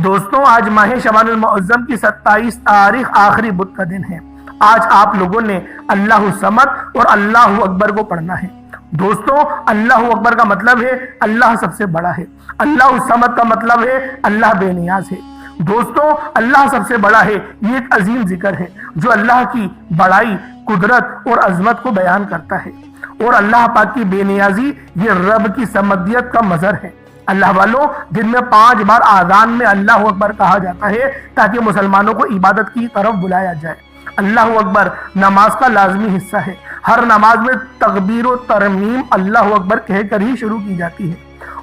دوستوں آج ماہ شعبان المعظم کی 27 تاریخ آخری بدھ کا دن ہے۔ آج آپ لوگوں نے اللہ الصمد اور اللہ اکبر کو پڑھنا ہے۔ دوستوں اللہ اکبر کا مطلب ہے اللہ سب سے بڑا ہے۔ اللہ الصمد کا مطلب ہے اللہ بے نیاز ہے۔ دوستوں اللہ سب سے بڑا ہے، یہ ایک عظیم ذکر ہے جو اللہ کی بڑائی، قدرت اور عظمت کو بیان کرتا ہے، اور اللہ پاک کی بے نیازی یہ رب کی صمدیت کا مظہر ہے۔ اللہ والوں دن میں 5 بار آذان میں اللہ اکبر کہا جاتا ہے تاکہ مسلمانوں کو عبادت کی طرف بلایا جائے۔ اللہ اکبر نماز کا لازمی حصہ ہے۔ ہر نماز میں تکبیر و ترمیم اللہ اکبر کہہ کر ہی شروع کی جاتی ہے،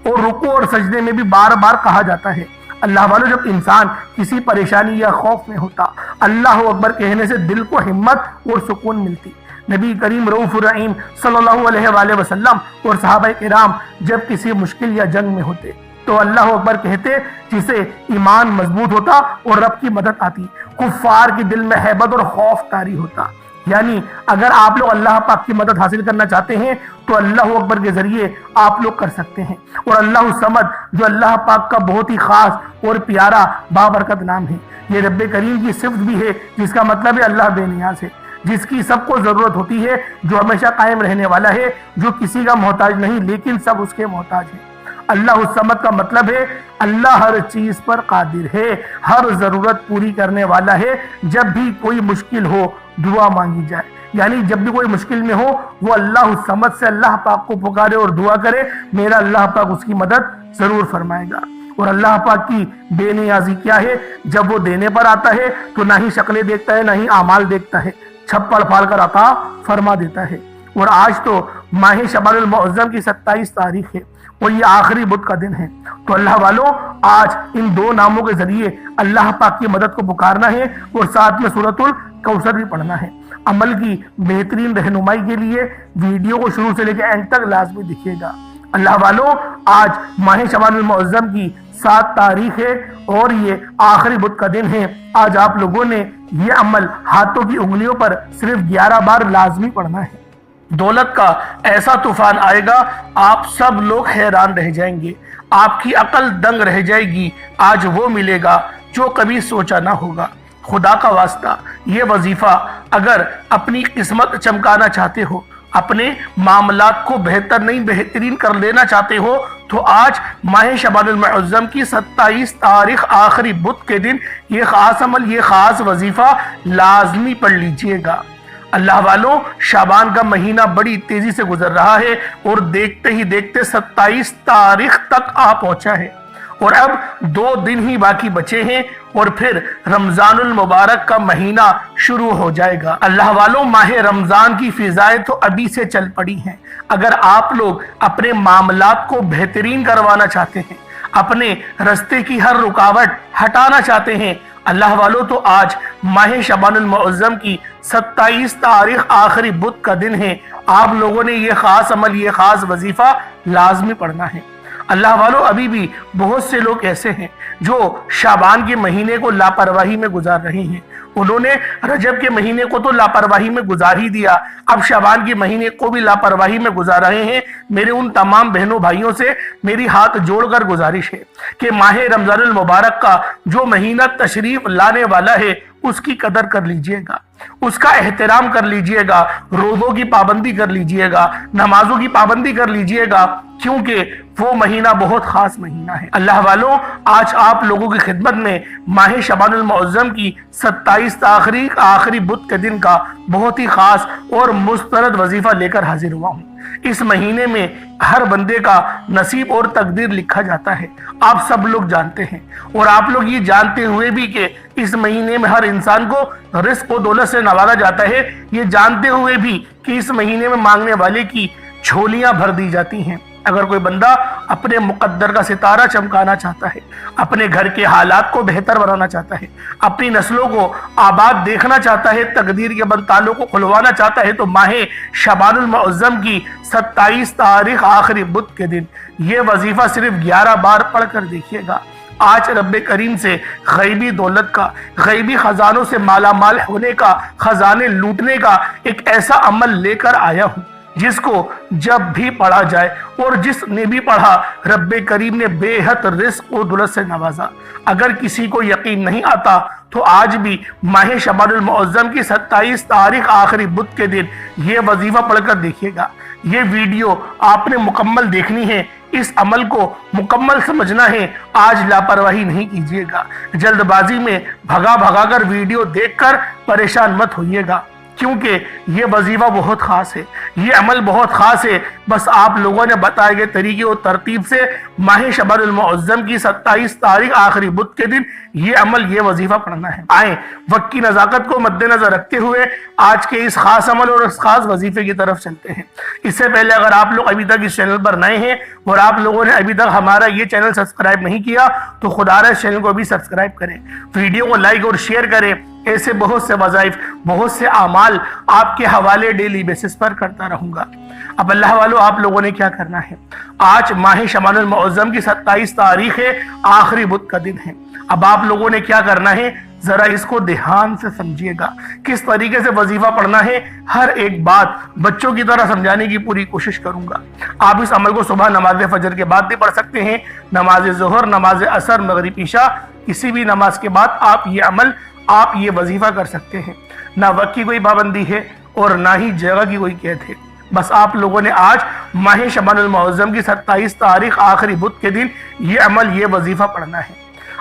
اور رکوع اور سجدے میں بھی بار بار کہا جاتا ہے۔ اللہ والوں جب انسان کسی پریشانی یا خوف میں ہوتا، اللہ اکبر کہنے سے دل کو ہمت اور سکون ملتی۔ نبی کریم رؤوف الرحیم صلی اللہ علیہ وآلہ وسلم اور صحابہ کرام جب کسی مشکل یا جنگ میں ہوتے تو اللہ اکبر کہتے، جسے ایمان مضبوط ہوتا اور رب کی مدد آتی، کفار کی دل میں ہیبت اور خوف طاری ہوتا۔ یعنی اگر آپ لوگ اللہ پاک کی مدد حاصل کرنا چاہتے ہیں تو اللہ اکبر کے ذریعے آپ لوگ کر سکتے ہیں۔ اور اللہ الصمد جو اللہ پاک کا بہت ہی خاص اور پیارا بابرکت نام ہے، یہ رب کریم کی صفت بھی ہے جس کا مطلب ہے اللہ بے نیاز ہے، جس کی سب کو ضرورت ہوتی ہے، جو ہمیشہ قائم رہنے والا ہے، جو کسی کا محتاج نہیں لیکن سب اس کے محتاج ہیں۔ اللہ الصمد کا مطلب ہے اللہ ہر چیز پر قادر ہے، ہر ضرورت پوری کرنے والا ہے۔ جب بھی کوئی مشکل ہو دعا مانگی جائے، یعنی جب بھی کوئی مشکل میں ہو وہ اللہ الصمد سے اللہ پاک کو پکارے اور دعا کرے، میرا اللہ پاک اس کی مدد ضرور فرمائے گا۔ اور اللہ پاک کی بے نیازی کیا ہے؟ جب وہ دینے پر آتا ہے تو نہ ہی شکلیں دیکھتا ہے نہ ہی اعمال دیکھتا ہے، چھپڑ پھاڑ کر عطا فرما دیتا ہے۔ اور آج تو ماہ شعبان المعظم کی 27 تاریخ ہے اور یہ آخری بدھ کا دن ہے، تو اللہ والوں آج ان 2 ناموں کے ذریعے اللہ پاک کی مدد کو پکارنا ہے اور ساتھ میں سورۃ الکوثر بھی پڑھنا ہے۔ عمل کی بہترین رہنمائی کے لیے ویڈیو کو شروع سے لے کے اینڈ تک لازمی دیکھیے گا۔ اللہ والوں آج ماہ شعبان المعظم کی 7 تاریخ ہے اور یہ آخری بدھ کا دن ہے۔ آج آپ لوگوں نے یہ عمل ہاتھوں کی انگلیوں پر صرف 11 بار لازمی پڑھنا ہے۔ دولت کا ایسا طوفان آئے گا، آپ سب لوگ حیران رہ جائیں گے، آپ کی عقل دنگ رہ جائے گی۔ آج وہ ملے گا جو کبھی سوچا نہ ہوگا۔ خدا کا واسطہ یہ وظیفہ اگر اپنی قسمت چمکانا چاہتے ہو، اپنے معاملات کو بہتر نہیں بہترین کر لینا چاہتے ہو، تو آج ماہ شعبان المعظم کی 27 تاریخ آخری بدھ کے دن یہ خاص عمل، یہ خاص وظیفہ لازمی پڑھ لیجئے گا۔ اللہ والوں شعبان کا مہینہ بڑی تیزی سے گزر رہا ہے اور دیکھتے ہی دیکھتے 27 تاریخ تک آ پہنچا ہے، اور اب 2 دن ہی باقی بچے ہیں اور پھر رمضان المبارک کا مہینہ شروع ہو جائے گا۔ اللہ والوں ماہ رمضان کی فضائیں تو ابھی سے چل پڑی ہیں۔ اگر آپ لوگ اپنے معاملات کو بہترین کروانا چاہتے ہیں، اپنے رستے کی ہر رکاوٹ ہٹانا چاہتے ہیں، اللہ والوں تو آج ماہ شعبان المعظم کی 27 تاریخ آخری بدھ کا دن ہے۔ آپ لوگوں نے یہ خاص عمل، یہ خاص وظیفہ لازمی پڑھنا ہے۔ اللہ والوں ابھی بھی بہت سے لوگ ایسے ہیں جو شعبان کے مہینے کو لاپرواہی میں گزار رہے ہیں۔ انہوں نے رجب کے مہینے کو تو لاپرواہی میں گزار ہی دیا، اب شعبان کے مہینے کو بھی لاپرواہی میں گزار رہے ہیں۔ میرے ان تمام بہنوں بھائیوں سے میری ہاتھ جوڑ کر گزارش ہے کہ ماہ رمضان المبارک کا جو مہینہ تشریف لانے والا ہے اس کی قدر کر لیجئے گا، اس کا احترام کر لیجئے گا، روزوں کی پابندی کر لیجئے گا، نمازوں کی پابندی کر لیجئے گا، کیونکہ وہ مہینہ بہت خاص مہینہ ہے۔ اللہ والوں آج آپ لوگوں کی خدمت میں ماہ شعبان المعظم کی 27 تاریخ آخری بدھ کے دن کا بہت ہی خاص اور مستند وظیفہ لے کر حاضر ہوا ہوں۔ اس مہینے میں ہر بندے کا نصیب اور تقدیر لکھا جاتا ہے، آپ سب لوگ جانتے ہیں، اور آپ لوگ یہ جانتے ہوئے بھی کہ اس مہینے میں ہر انسان کو رزق و دولت سے نوازا جاتا ہے، یہ جانتے ہوئے بھی کہ اس مہینے میں مانگنے والے کی جھولیاں بھر دی جاتی ہیں۔ اگر کوئی بندہ اپنے مقدر کا ستارہ چمکانا چاہتا ہے، اپنے گھر کے حالات کو بہتر بنانا چاہتا ہے، اپنی نسلوں کو آباد دیکھنا چاہتا ہے، تقدیر کے بند تالوں کو کھلوانا چاہتا ہے، تو ماہ شعبان المعظم کی 27 تاریخ آخری بدھ کے دن یہ وظیفہ صرف 11 بار پڑھ کر دیکھیے گا۔ آج رب کریم سے غیبی دولت کا، غیبی خزانوں سے مالا مال ہونے کا، خزانے لوٹنے کا ایک ایسا عمل لے کر آیا ہوں جس کو جب بھی پڑھا جائے اور جس نے بھی پڑھا رب کریم نے بے حد رزق و دولت سے نوازا۔ اگر کسی کو یقین نہیں آتا تو آج بھی ماہ شعبان المعظم کی 27 تاریخ آخری بدھ کے دن یہ وظیفہ پڑھ کر دیکھیے گا۔ یہ ویڈیو آپ نے مکمل دیکھنی ہے، اس عمل کو مکمل سمجھنا ہے۔ آج لاپرواہی نہیں کیجیے گا، جلد بازی میں بھگا کر ویڈیو دیکھ کر پریشان مت ہوئیے گا، کیونکہ یہ وظیفہ بہت خاص ہے، یہ عمل بہت خاص ہے۔ بس آپ لوگوں نے بتائے گئے طریقے اور ترتیب سے ماہ شعبان المعظم کی 27 تاریخ آخری بدھ کے دن یہ عمل، یہ وظیفہ پڑھنا ہے۔ آئیں وقت کی نزاکت کو مد نظر رکھتے ہوئے آج کے اس خاص عمل اور اس خاص وظیفے کی طرف چلتے ہیں۔ اس سے پہلے اگر آپ لوگ ابھی تک اس چینل پر نئے ہیں اور آپ لوگوں نے ابھی تک ہمارا یہ چینل سبسکرائب نہیں کیا تو خدا رہا اس چینل کو بھی سبسکرائب کریں، ویڈیو کو لائک اور شیئر کریں۔ ایسے بہت سے وظائف، بہت سے اعمال آپ کے حوالے ڈیلی بیسس پر کرتا رہوں گا۔ اب اللہ والو آپ لوگوں نے کیا کرنا ہے؟ آج ماہ شعبان المعظم کی 27 تاریخ ہے، آخری بدھ کا دن ہے۔ اب آپ لوگوں نے کیا کرنا ہے؟ ذرا اس کو دھیان سے سمجھیے گا، کس طریقے سے وظیفہ پڑھنا ہے۔ ہر ایک بات بچوں کی طرح سمجھانے کی پوری کوشش کروں گا۔ آپ اس عمل کو صبح نماز فجر کے بعد بھی پڑھ سکتے ہیں، نماز ظہر، نماز عصر، مغرب، عشاء، کسی بھی نماز کے بعد آپ یہ عمل، آپ یہ وظیفہ کر سکتے ہیں۔ نہ وقت کی کوئی پابندی ہے اور نہ ہی جگہ کی کوئی قید ہے۔ بس آپ لوگوں نے آج ماہ شعبان المعظم کی 27 تاریخ آخری بدھ کے دن یہ عمل، یہ وظیفہ پڑھنا ہے۔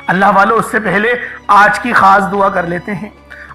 اللہ والو اس سے پہلے آج کی خاص دعا کر لیتے ہیں۔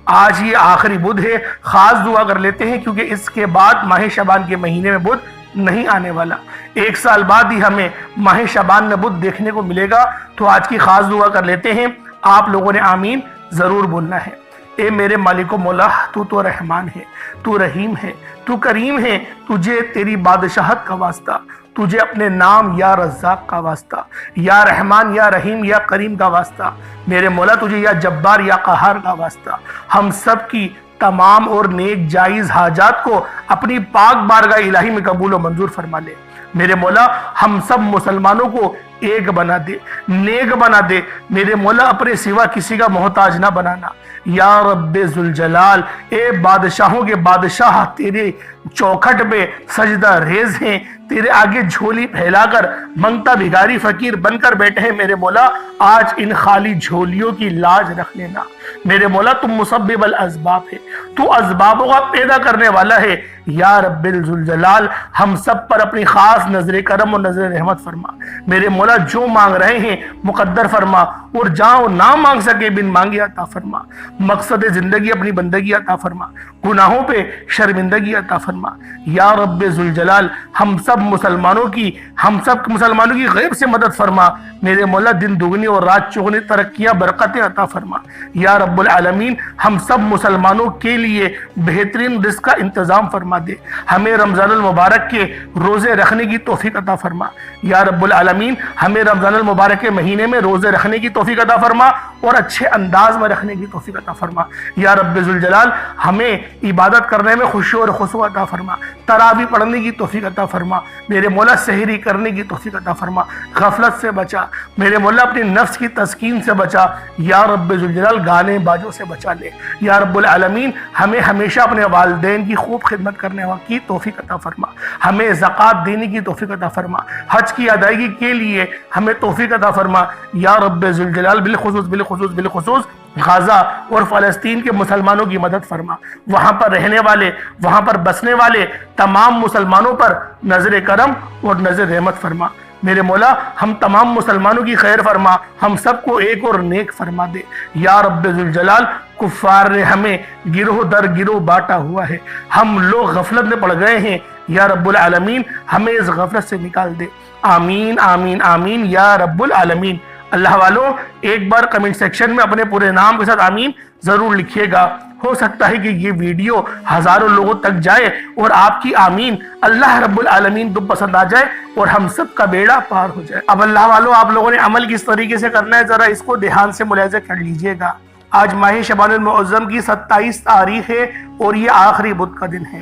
آج یہ آخری بدھ ہے، خاص دعا کر لیتے ہیں کیونکہ اس کے بعد ماہ شعبان کے مہینے میں بدھ نہیں آنے والا۔ 1 سال بعد ہی ہمیں ماہ شعبان میں بدھ دیکھنے کو ملے گا۔ تو آج کی خاص دعا کر لیتے ہیں۔ آپ لوگوں نے آمین ضرور بولنا ہے۔ اے میرے مالک و مولا، تو رحمان ہے، تو رحیم ہے، تو کریم ہے، تجھے تیری بادشاہت کا واسطہ، تجھے اپنے نام یا رزاق کا واسطہ، یا رحمان یا رحیم یا کریم کا واسطہ، میرے مولا تجھے یا جبار یا قہار کا واسطہ، ہم سب کی تمام اور نیک جائز حاجات کو اپنی پاک بارگاہ الہی میں قبول و منظور فرما لے۔ میرے مولا ہم سب مسلمانوں کو ایک بنا دے، نیک بنا دے، میرے مولا اپنے سوا کسی کا محتاج نہ بنانا۔ یا رب ذوالجلال، اے بادشاہوں کے بادشاہ، تیرے چوکھٹ پہ سجدہ ریز ہیں، تیرے آگے جھولی پھیلا کر منگتا بھگاری فقیر بن کر بیٹھے ہیں۔ میرے مولا آج ان خالی جھولیوں کی لاج رکھ لینا۔ میرے مولا تم مسبب الاسباب ہے، تو اسبابوں کا پیدا کرنے والا ہے۔ یا رب ذوالجلال ہم سب پر اپنی خاص نظر کرم اور نظر رحمت فرما۔ میرے مولا جو مانگ رہے ہیں مقدر فرما، اور جہاں نہ مانگ سکے بن مانگے عطا فرما۔ مقصد زندگی اپنی بندگی عطا فرما، گناہوں پہ شرمندگی عطا فرما۔ یا رب ذوالجلال ہم سب مسلمانوں کی غیب سے مدد فرما۔ میرے مولا دن دگنی اور رات چگنی ترقیاں برکتیں عطا فرما۔ یا رب العالمین ہم سب مسلمانوں کے لیے بہترین رزق کا انتظام فرما دے۔ ہمیں رمضان المبارک کے روزے رکھنے کی توفیق عطا فرما۔ یا رب العالمین ہمیں رمضان المبارک کے مہینے میں روزے رکھنے کی توفیق عطا فرما اور اچھے انداز میں رکھنے کی توفیق عطا فرما۔ یا رب ذوالجلال ہمیں عبادت کرنے میں خشوع اور خضوع عطا فرما، تراویح پڑھنے کی توفیق عطا فرما۔ میرے مولا سحری کرنے کی توفیق عطا فرما، غفلت سے بچا میرے مولا، اپنی نفس کی تسکین سے بچا۔ یا رب ذوالجلال گانے باجوں سے بچا لے۔ یا رب العالمین ہمیں ہمیشہ اپنے والدین کی خوب خدمت کرنے کی توفیق عطا فرما، ہمیں زکوٰۃ دینے کی توفیق عطا فرما، حج کی ادائیگی کے لیے ہمیں توفیق عطا فرما۔ یا رب ذوالجلال بالخصوص غزہ اور فلسطین کے مسلمانوں کی مدد فرما، وہاں پر رہنے والے، وہاں پر بسنے والے تمام مسلمانوں پر نظر کرم اور نظر رحمت فرما۔ میرے مولا ہم تمام مسلمانوں کی خیر فرما، ہم سب کو ایک اور نیک فرما دے۔ یا رب ذوالجلال کفار نے ہمیں گروہ در گروہ بانٹا ہوا ہے، ہم لوگ غفلت میں پڑ گئے ہیں۔ یا رب العالمین ہمیں اس غفلت سے نکال دے۔ آمین آمین آمین یا رب العالمین۔ اللہ والوں ایک بار کمنٹ سیکشن میں اپنے پورے نام کے ساتھ آمین ضرور لکھیے گا۔ ہو سکتا ہے کہ یہ ویڈیو ہزاروں لوگوں تک جائے اور آپ کی آمین اللہ رب العالمین کو پسند آ جائے اور ہم سب کا بیڑا پار ہو جائے۔ اب اللہ والوں آپ لوگوں نے عمل کس طریقے سے کرنا ہے ذرا اس کو دھیان سے ملاحظہ کر لیجئے گا۔ آج ماہ شعبان المعظم کی 27 تاریخ ہے اور یہ آخری بدھ کا دن ہے۔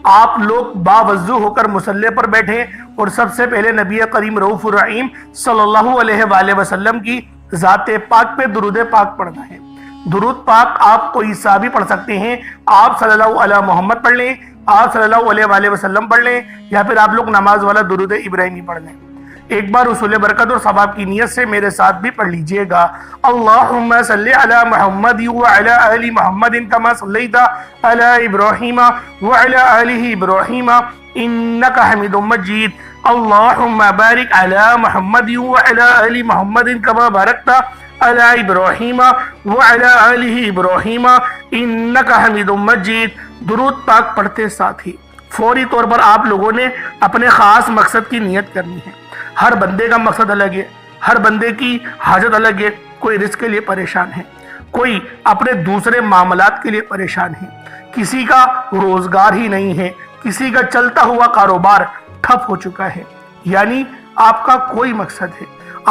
آپ لوگ باوضو ہو کر مصلی پر بیٹھیں اور سب سے پہلے نبی کریم رؤوف الرحیم صلی اللہ علیہ وآلہ وسلم کی ذات پاک پہ درود پاک پڑھنا ہے۔ درود پاک آپ کوئی سا بھی پڑھ سکتے ہیں، آپ صلی اللہ علیہ محمد پڑھ لیں آپ صلی اللہ علیہ وسلم پڑھ لیں یا پھر آپ لوگ نماز والا درود ابراہیمی پڑھ لیں۔ ایک بار حصول برکت اور ثواب کی نیت سے میرے ساتھ بھی پڑھ لیجئے گا۔ اللہم صلی علی محمد وعلی آل محمد کما صلیت علی ابراہیم وعلی آل ابراہیم انک حمید مجید۔ اللہم بارک علی محمد وعلی آل محمد کما بارکت علی ابراہیم وعلی آل ابراہیم انک حمید مجید۔ درود پاک پڑھتے ساتھ ہی فوری طور پر آپ لوگوں نے اپنے خاص مقصد کی نیت کرنی ہے۔ ہر بندے کا مقصد الگ ہے، ہر بندے کی حاجت الگ ہے۔ کوئی رزق کے لیے پریشان ہے، کوئی اپنے دوسرے معاملات کے لیے پریشان ہے، کسی کا روزگار ہی نہیں ہے، کسی کا چلتا ہوا کاروبار ٹھپ ہو چکا ہے۔ یعنی آپ کا کوئی مقصد ہے،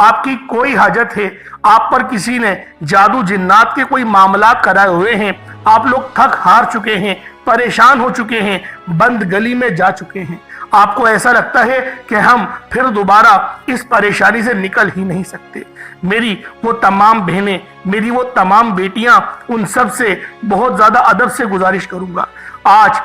آپ کی کوئی حاجت ہے، آپ پر کسی نے جادو جنات کے کوئی معاملات کرائے ہوئے ہیں، آپ لوگ تھک ہار چکے ہیں، پریشان ہو چکے ہیں، بند گلی میں جا چکے ہیں۔ آپ کو ایسا لگتا ہے کہ ہم پھر دوبارہ اس پریشانی سے نکل ہی نہیں سکتے۔ میری وہ تمام بہنیں، میری وہ تمام بیٹیاں، ان سب سے بہت زیادہ ادب سے گزارش کروں گا، آج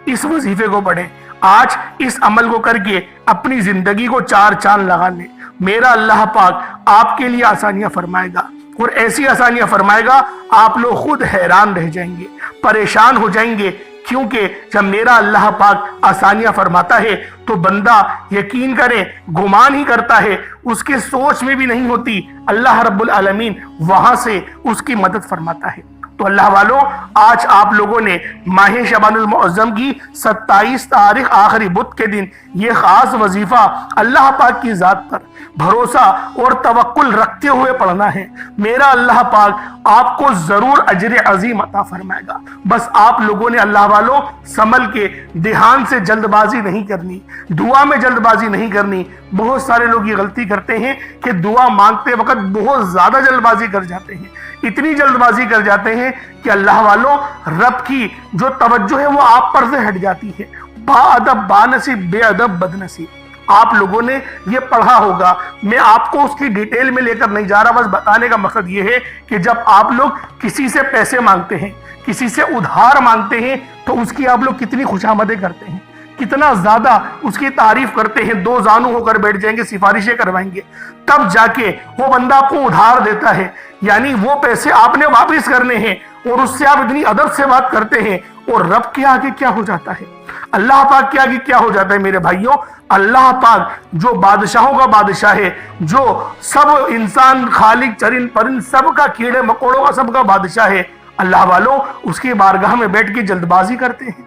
اس وظیفے کو پڑھیں، آج اس عمل کو کر کے اپنی زندگی کو چار چاند لگا لیں۔ میرا اللہ پاک آپ کے لیے آسانیاں فرمائے گا، اور ایسی آسانیاں فرمائے گا آپ لوگ خود حیران رہ جائیں گے، پریشان ہو جائیں گے۔ کیونکہ جب میرا اللہ پاک آسانیاں فرماتا ہے تو بندہ یقین کرے گمان ہی کرتا ہے، اس کے سوچ میں بھی نہیں ہوتی، اللہ رب العالمین وہاں سے اس کی مدد فرماتا ہے۔ تو اللہ والوں، آج آپ لوگوں نے ماہ شعبان المعظم کی 27 تاریخ آخری بدھ کے دن یہ خاص وظیفہ اللہ پاک کی ذات پر بھروسہ اور توکل رکھتے ہوئے پڑھنا ہے۔ میرا اللہ پاک آپ کو ضرور اجر عظیم عطا فرمائے گا۔ بس آپ لوگوں نے اللہ والوں سنبھل کے دھیان سے جلد بازی نہیں کرنی، دعا میں جلد بازی نہیں کرنی۔ بہت سارے لوگ یہ غلطی کرتے ہیں کہ دعا مانگتے وقت بہت زیادہ جلد بازی کر جاتے ہیں، اتنی جلد بازی کر جاتے ہیں کہ اللہ والوں رب کی جو توجہ ہے وہ آپ پر سے ہٹ جاتی ہے۔ با ادب با نصیب، بے ادب بد نصیب۔ آپ لوگوں نے یہ پڑھا ہوگا، میں آپ کو اس کی ڈیٹیل میں لے کر نہیں جا رہا، بس بتانے کا مقصد یہ ہے کہ جب آپ لوگ کسی سے پیسے مانگتے ہیں، کسی سے ادھار مانگتے ہیں، تو اس کی آپ لوگ کتنی خوشامدیں کرتے ہیں، کتنا زیادہ اس کی تعریف کرتے ہیں، دو زانو ہو کر بیٹھ جائیں گے، سفارشیں کروائیں گے، تب جا کے وہ بندہ آپ کو ادھار دیتا ہے۔ یعنی وہ پیسے آپ نے واپس کرنے ہیں اور اس سے آپ اتنی ادب سے بات کرتے ہیں، اور رب کے آگے کیا ہو جاتا ہے، اللہ پاک کے آگے کیا ہو جاتا ہے میرے بھائیوں۔ اللہ پاک جو بادشاہوں کا بادشاہ ہے، جو سب انسان خالق چرند پرند سب کا، کیڑے مکوڑوں کا سب کا بادشاہ ہے، اللہ والوں اس کی بارگاہ میں بیٹھ کے جلد بازی کرتے ہیں،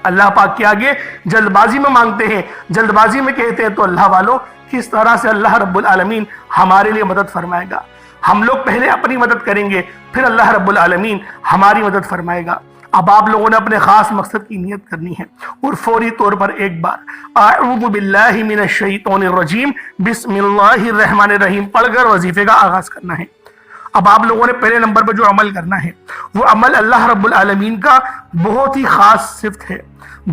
اللہ پاک کے آگے جلد بازی میں مانگتے ہیں، جلد بازی میں کہتے ہیں، تو اللہ والوں کس طرح سے اللہ رب العالمین ہمارے لیے مدد فرمائے گا۔ ہم لوگ پہلے اپنی مدد کریں گے، پھر اللہ رب العالمین ہماری مدد فرمائے گا۔ اب آپ لوگوں نے اپنے خاص مقصد کی نیت کرنی ہے، اور فوری طور پر ایک بار اعوذ باللہ من الشیطان الرجیم بسم اللہ الرحمن الرحیم پڑھ کر وظیفے کا آغاز کرنا ہے۔ اب آپ لوگوں نے پہلے نمبر پر جو عمل کرنا ہے وہ عمل اللہ رب العالمین کا بہت ہی خاص صفت ہے۔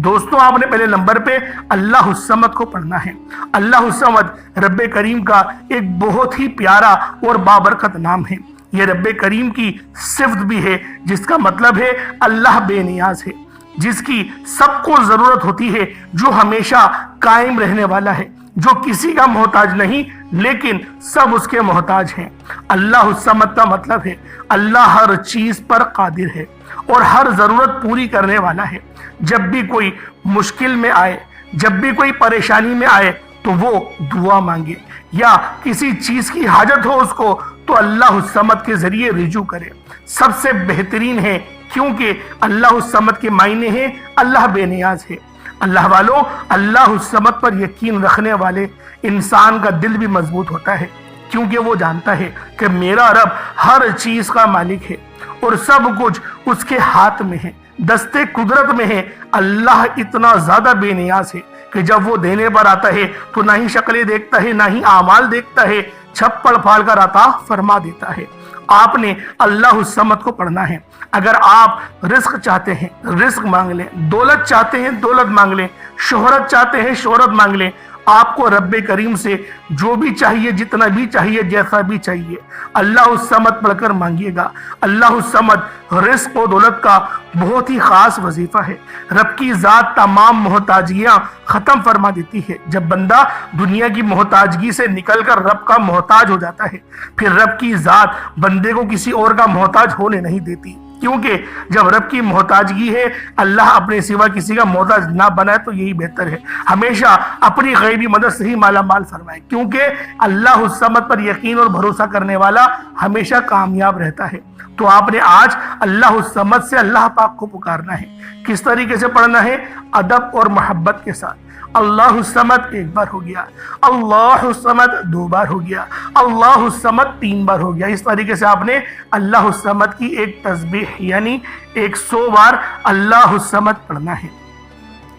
دوستوں، آپ نے پہلے نمبر پہ اللہ الصمد کو پڑھنا ہے۔ اللہ الصمد رب کریم کا ایک بہت ہی پیارا اور بابرکت نام ہے۔ یہ رب کریم کی صفت بھی ہے، جس کا مطلب ہے اللہ بے نیاز ہے، جس کی سب کو ضرورت ہوتی ہے، جو ہمیشہ قائم رہنے والا ہے، جو کسی کا محتاج نہیں لیکن سب اس کے محتاج ہیں۔ اللہ الصمد کا مطلب ہے اللہ ہر چیز پر قادر ہے اور ہر ضرورت پوری کرنے والا ہے۔ جب بھی کوئی مشکل میں آئے، جب بھی کوئی پریشانی میں آئے تو وہ دعا مانگے، یا کسی چیز کی حاجت ہو اس کو، تو اللہ الصمد کے ذریعے رجوع کرے۔ سب سے بہترین ہے، کیونکہ اللہ الصمد کے معنی ہیں اللہ بے نیاز ہے۔ اللہ والوں، اللہ الصمد پر یقین رکھنے والے انسان کا دل بھی مضبوط ہوتا ہے، کیونکہ وہ جانتا ہے کہ میرا رب ہر چیز کا مالک ہے اور سب کچھ اس کے ہاتھ میں ہے، دستے قدرت میں ہے۔ اللہ اتنا زیادہ بے نیاز ہے کہ جب وہ دینے پر آتا ہے تو نہ ہی شکلیں دیکھتا ہے، نہ ہی اعمال دیکھتا ہے، چھپڑ پھاڑ کر عطا فرما دیتا ہے۔ آپ نے اللہ الصمد کو پڑھنا ہے۔ اگر آپ رزق چاہتے ہیں رزق مانگ لیں، دولت چاہتے ہیں دولت مانگ لیں، شہرت چاہتے ہیں شہرت مانگ لیں، آپ کو رب کریم سے جو بھی چاہیے، جتنا بھی چاہیے، جیسا بھی چاہیے، اللہ الصمد پڑھ کر مانگیے گا۔ اللہ الصمد رزق و دولت کا بہت ہی خاص وظیفہ ہے۔ رب کی ذات تمام محتاجیاں ختم فرما دیتی ہے۔ جب بندہ دنیا کی محتاجگی سے نکل کر رب کا محتاج ہو جاتا ہے، پھر رب کی ذات بندے کو کسی اور کا محتاج ہونے نہیں دیتی، کیونکہ جب رب کی محتاجگی ہے، اللہ اپنے سوا کسی کا محتاج نہ بنائے تو یہی بہتر ہے۔ ہمیشہ اپنی غیبی مدد سے ہی مالا مال فرمائے، کیونکہ اللہ الصمد پر یقین اور بھروسہ کرنے والا ہمیشہ کامیاب رہتا ہے۔ تو آپ نے آج اللہ الصمد سے اللہ پاک کو پکارنا ہے۔ کس طریقے سے پڑھنا ہے؟ ادب اور محبت کے ساتھ۔ اللہ الصمد ایک بار ہو گیا، اللہ الصمد دو بار ہو گیا، اللہ الصمد تین بار ہو گیا۔ اس طریقے سے آپ نے اللہ الصمد کی ایک تسبیح یعنی 100 بار اللہ الصمد پڑھنا ہے۔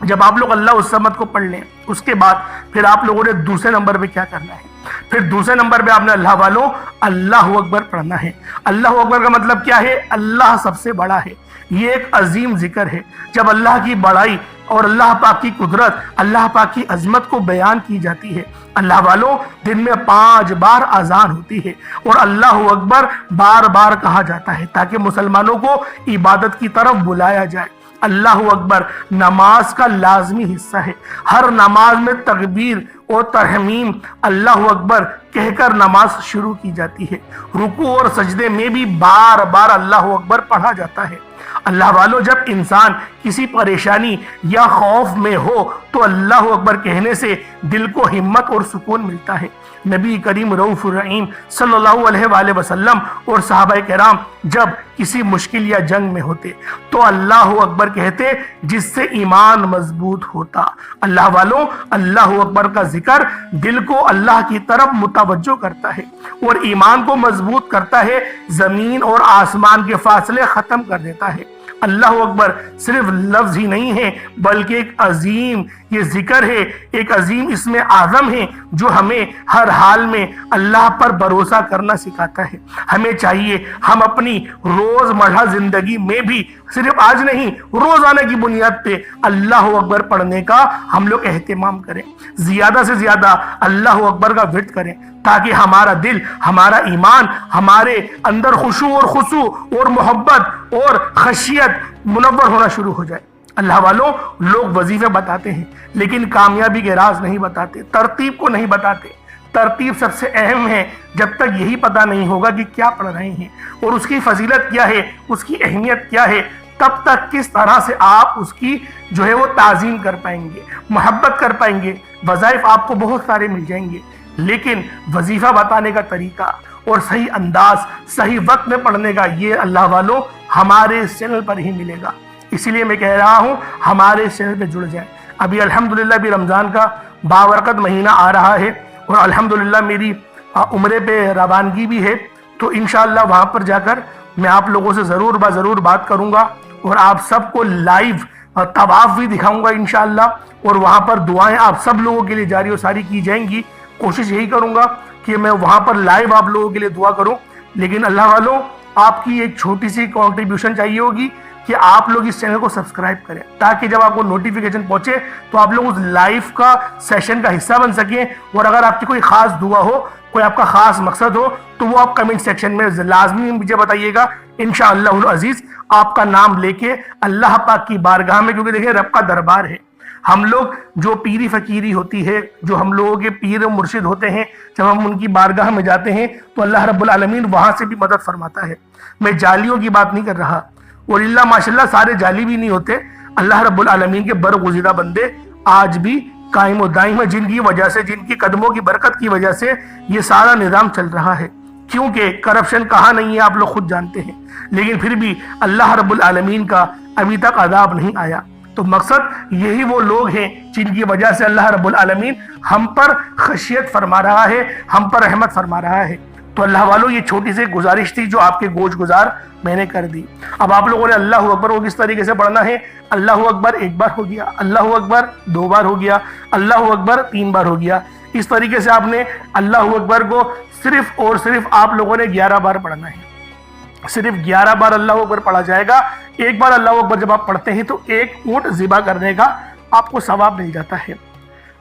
جب آپ لوگ اللہ الصمد کو پڑھ لیں، اس کے بعد پھر آپ لوگوں نے دوسرے نمبر پہ کیا کرنا ہے؟ پھر دوسرے نمبر پہ آپ نے اللہ والوں اللہ اکبر پڑھنا ہے۔ اللہ اکبر کا مطلب کیا ہے؟ اللہ سب سے بڑا ہے۔ یہ ایک عظیم ذکر ہے۔ جب اللہ کی بڑائی اور اللہ پاک کی قدرت، اللہ پاک کی عظمت کو بیان کی جاتی ہے، اللہ والوں دن میں 5 بار اذان ہوتی ہے اور اللہ اکبر بار بار کہا جاتا ہے تاکہ مسلمانوں کو عبادت کی طرف بلایا جائے۔ اللہ اکبر نماز کا لازمی حصہ ہے۔ ہر نماز میں تکبیر اور ترحمیم اللہ اکبر کہہ کر نماز شروع کی جاتی ہے۔ رکوع اور سجدے میں بھی بار بار اللہ اکبر پڑھا جاتا ہے۔ اللہ والوں جب انسان کسی پریشانی یا خوف میں ہو تو اللہ اکبر کہنے سے دل کو ہمت اور سکون ملتا ہے۔ نبی کریم رؤوف الرحیم صلی اللہ علیہ وآلہ وسلم اور صحابہ کرام جب کسی مشکل یا جنگ میں ہوتے تو اللہ اکبر کہتے، جس سے ایمان مضبوط ہوتا۔ اللہ والوں اللہ اکبر کا ذکر دل کو اللہ کی طرف متوجہ کرتا ہے اور ایمان کو مضبوط کرتا ہے، زمین اور آسمان کے فاصلے ختم کر دیتا ہے۔ اللہ اکبر صرف لفظ ہی نہیں ہے بلکہ ایک عظیم یہ ذکر ہے، ایک عظیم اسم اعظم ہے جو ہمیں ہر حال میں اللہ پر بھروسہ کرنا سکھاتا ہے۔ ہمیں چاہیے ہم اپنی روزمرہ زندگی میں بھی صرف آج نہیں، روزانہ کی بنیاد پہ اللہ اکبر پڑھنے کا ہم لوگ اہتمام کریں، زیادہ سے زیادہ اللہ اکبر کا ورد کریں تاکہ ہمارا دل، ہمارا ایمان، ہمارے اندر خشوع اور خضوع اور محبت اور خشیت منور ہونا شروع ہو جائے۔ اللہ والوں لوگ وظیفے بتاتے ہیں لیکن کامیابی کے راز نہیں بتاتے، ترتیب کو نہیں بتاتے۔ ترتیب سب سے اہم ہے۔ جب تک یہی پتہ نہیں ہوگا کہ کیا پڑھ رہے ہیں اور اس کی فضیلت کیا ہے، اس کی اہمیت کیا ہے، تب تک کس طرح سے آپ اس کی جو ہے وہ تعظیم کر پائیں گے، محبت کر پائیں گے۔ وظائف آپ کو بہت سارے مل جائیں گے لیکن وظیفہ بتانے کا طریقہ اور صحیح انداز، صحیح وقت میں پڑھنے کا، یہ اللہ والوں ہمارے چینل پر ہی ملے گا۔ اسی لیے میں کہہ رہا ہوں ہمارے چینل پہ جڑ جائیں۔ ابھی الحمدللہ بھی رمضان کا بابرکت مہینہ آ رہا ہے اور الحمدللہ میری عمرے پہ روانگی بھی ہے، تو انشاءاللہ وہاں پر جا کر میں آپ لوگوں سے ضرور بات کروں گا اور آپ سب کو لائیو طواف بھی دکھاؤں گا انشاءاللہ، اور وہاں پر دعائیں آپ سب لوگوں کے لیے جاری و ساری کی جائیں گی۔ کوشش یہی کروں گا کہ میں وہاں پر لائیو آپ لوگوں کے لیے دعا کروں، لیکن اللہ والوں آپ کی ایک چھوٹی سی کنٹریبیوشن چاہیے ہوگی کہ آپ لوگ اس چینل کو سبسکرائب کریں تاکہ جب آپ کو نوٹیفیکیشن پہنچے تو آپ لوگ اس لائیو کا سیشن کا حصہ بن سکیں، اور اگر آپ کی کوئی خاص دعا ہو، کوئی آپ کا خاص مقصد ہو تو وہ آپ کمنٹ سیکشن میں لازمی مجھے بتائیے گا۔ انشاءاللہ العزیز آپ کا نام لے کے اللہ پاک کی بارگاہ میں، کیونکہ دیکھیں رب کا دربار ہے، ہم لوگ جو پیری فقیری ہوتی ہے، جو ہم لوگوں کے پیر و مرشد ہوتے ہیں، جب ہم ان کی بارگاہ میں جاتے ہیں تو اللہ رب العالمین وہاں سے بھی مدد فرماتا ہے۔ میں جالیوں کی بات نہیں کر رہا، اور اللہ ماشاءاللہ سارے جعلی بھی نہیں ہوتے، اللہ رب العالمین کے برگزیدہ بندے آج بھی قائم و دائم ہے، جن کی وجہ سے، جن کی قدموں کی برکت کی وجہ سے یہ سارا نظام چل رہا ہے۔ کیونکہ کرپشن کہاں نہیں ہے آپ لوگ خود جانتے ہیں، لیکن پھر بھی اللہ رب العالمین کا ابھی تک عذاب نہیں آیا۔ تو مقصد یہی وہ لوگ ہیں جن کی وجہ سے اللہ رب العالمین ہم پر خشیت فرما رہا ہے، ہم پر رحمت فرما رہا ہے۔ تو اللہ والوں یہ چھوٹی سی گزارش تھی جو آپ کے گوش گزار میں نے کر دی۔ اب آپ لوگوں نے اللہ اکبر کو کس طریقے سے پڑھنا ہے؟ اللہ اکبر ایک بار ہو گیا، اللہ اکبر دو بار ہو گیا، اللہ اکبر تین بار ہو گیا۔ اس طریقے سے آپ نے اللہ اکبر کو صرف اور صرف آپ لوگوں نے 11 بار پڑھنا ہے۔ صرف 11 بار اللہ اکبر پڑھا جائے گا۔ ایک بار اللہ اکبر جب آپ پڑھتے ہیں تو ایک اونٹ ذبح کرنے کا آپ کو ثواب مل جاتا ہے۔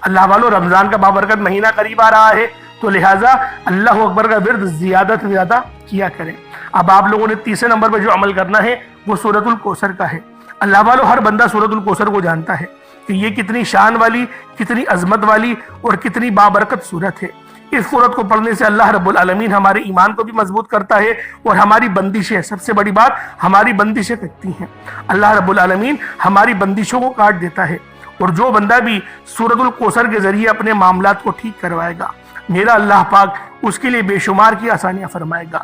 اللہ والوں رمضان کا بابرکت مہینہ قریب آ رہا ہے، تو لہٰذا اللہ اکبر کا ورد زیادہ سے زیادہ کیا کریں۔ اب آپ لوگوں نے تیسرے نمبر پہ جو عمل کرنا ہے وہ سورۃ الکوثر کا ہے۔ اللہ والوں ہر بندہ سورۃ الکوثر کو جانتا ہے کہ یہ کتنی شان والی، کتنی عظمت والی اور کتنی بابرکت سورت ہے۔ اس سورت کو پڑھنے سے اللہ رب العالمین ہمارے ایمان کو بھی مضبوط کرتا ہے اور ہماری بندشیں، سب سے بڑی بات ہماری بندشیں کٹتی ہیں۔ اللہ رب العالمین ہماری بندشوں کو کاٹ دیتا ہے، اور جو بندہ بھی سورۃ الکوثر کے ذریعے اپنے معاملات کو ٹھیک کروائے گا، میرا اللہ پاک اس کے لیے بے شمار کی آسانیاں فرمائے گا۔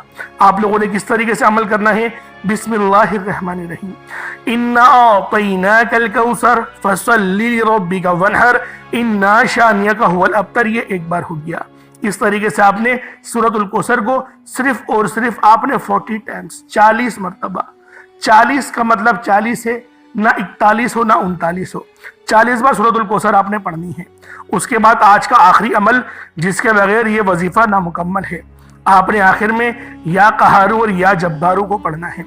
آپ لوگوں نے کس طریقے سے عمل کرنا ہے؟ بسم اللہ الرحمن الرحیم، انا اعطیناک الکوثر فصل لربک وانحر انا شانئک هو الابتر۔ یہ ایک بار ہو گیا۔ اس طریقے سے آپ نے سورۃ الکوثر کو صرف اور صرف آپ نے 40 ٹائمز، 40 مرتبہ، 40 کا مطلب 40 ہے، نہ 41 ہو نہ 39 ہو، 40 بار سورۃ الکوثر آپ نے پڑھنی ہے۔ اس کے بعد آج کا آخری عمل جس کے بغیر یہ وظیفہ نامکمل ہے، آپ نے آخر میں یا قہارو اور یا جبارو کو پڑھنا ہے۔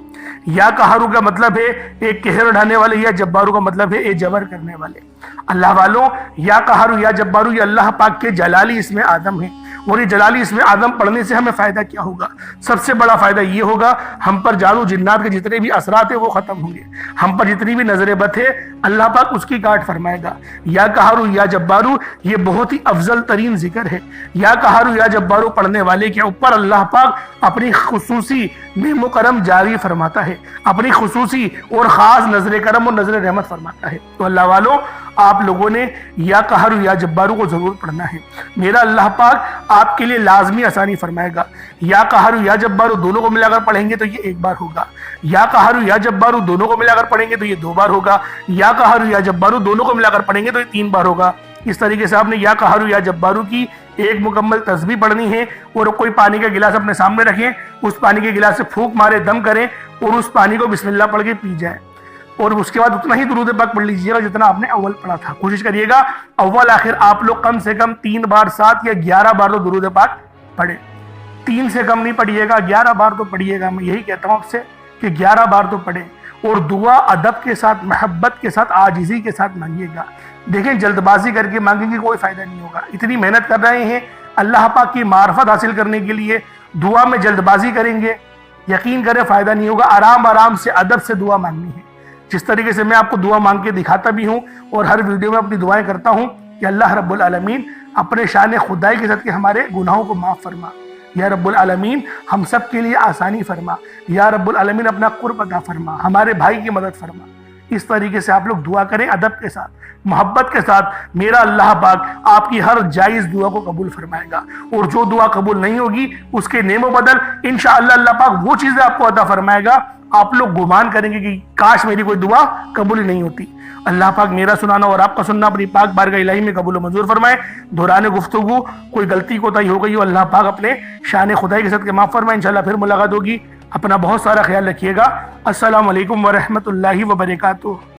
یا قہارو کا مطلب ہے ایک قہر اڑانے والے، یا جبارو کا مطلب ہے ایک جبر کرنے والے۔ اللہ والوں یا قہارو یا جبارو یہ اللہ پاک کے جلالی اسم اعظم ہے، اور یہ جلالی اسم اعظم پڑھنے سے ہمیں فائدہ کیا ہوگا؟ سب سے بڑا فائدہ یہ ہوگا ہم پر جادو جنات کے جتنے بھی اثرات ہیں وہ ختم ہوں گے، ہم پر جتنی بھی نظر بد ہے اللہ پاک اس کی کاٹ فرمائے گا۔ یا قہارو یا جبارو یہ بہت ہی افضل ترین ذکر ہے۔ یا قہارو یا جبارو پڑھنے والے کے اوپر اللہ پاک اپنی خصوصی نعم و کرم جاری فرماتا ہے، اپنی خصوصی اور خاص نظر کرم اور نظر رحمت فرماتا ہے۔ تو اللہ والوں آپ لوگوں نے یا قہارو یا جبارو کو ضرور پڑھنا ہے۔ میرا اللہ پاک آپ کے لیے لازمی آسانی فرمائے گا۔ یا قہارو یا جبارو دونوں کو ملا کر پڑھیں گے تو یہ ایک بار ہوگا، یا قہارو یا جبارو دونوں کو ملا کر پڑھیں گے تو یہ 2 بار ہوگا، یا قہارو یا جبارو دونوں کو ملا کر پڑھیں گے تو یہ 3 بار ہوگا۔ اس طریقے سے آپ نے یا قہارو یا جبارو کی ایک مکمل تسبیح پڑھنی ہے، اور کوئی پانی کا گلاس اپنے سامنے رکھیں، اس پانی کے گلاس سے پھونک مارے، دم کریں اور اس پانی کو بسم اللہ پڑھ کے پی جائیں، اور اس کے بعد اتنا ہی درود پاک پڑھ لیجیے گا جتنا آپ نے اول پڑھا تھا۔ کوشش کریے گا اول آخر آپ لوگ کم سے کم 3 بار 7 یا 11 بار تو درود پاک پڑھیں۔ 3 سے کم نہیں پڑھیے گا، 11 بار تو پڑھیے گا۔ میں یہی کہتا ہوں آپ سے کہ 11 بار تو پڑھیں، اور دعا ادب کے ساتھ، محبت کے ساتھ، عاجزی کے ساتھ مانگیے گا۔ دیکھیں جلد بازی کر کے مانگیں گے کوئی فائدہ نہیں ہوگا۔ اتنی محنت کر رہے ہیں اللہ پاک کی معرفت حاصل کرنے کے لیے، دعا میں جلد بازی کریں گے، یقین کریں فائدہ نہیں ہوگا۔ آرام آرام سے ادب سے دعا مانگنی ہے، جس طریقے سے میں آپ کو دعا مانگ کے دکھاتا بھی ہوں اور ہر ویڈیو میں اپنی دعائیں کرتا ہوں کہ اللہ رب العالمین اپنے شان خدائی کے ساتھ ہمارے گناہوں کو معاف فرما، یا رب العالمین ہم سب کے لیے آسانی فرما، یا رب العالمین اپنا قرب عطا فرما، ہمارے بھائی کی مدد فرما۔ اس طریقے سے آپ لوگ دعا کریں ادب کے ساتھ، محبت کے ساتھ۔ میرا اللہ پاک آپ کی ہر جائز دعا کو قبول فرمائے گا، اور جو دعا قبول نہیں ہوگی اس کے نعم و بدل انشاءاللہ اللہ پاک وہ چیزیں آپ کو عطا فرمائے گا آپ لوگ گمان کریں گے کہ کاش میری کوئی دعا قبول ہی نہیں ہوتی۔ اللہ پاک میرا سنانا اور آپ کا سننا اپنی پاک بارگاہ الہی میں قبول و منظور فرمائے۔ دوران گفتگو کوئی غلطی کوتاہی ہو گئی ہو اللہ پاک اپنے شان خدائی کے ساتھ کے معاف فرمائے۔ انشاءاللہ پھر ملاقات ہوگی۔ اپنا بہت سارا خیال رکھیے گا۔ السلام علیکم ورحمۃ اللہ وبرکاتہ۔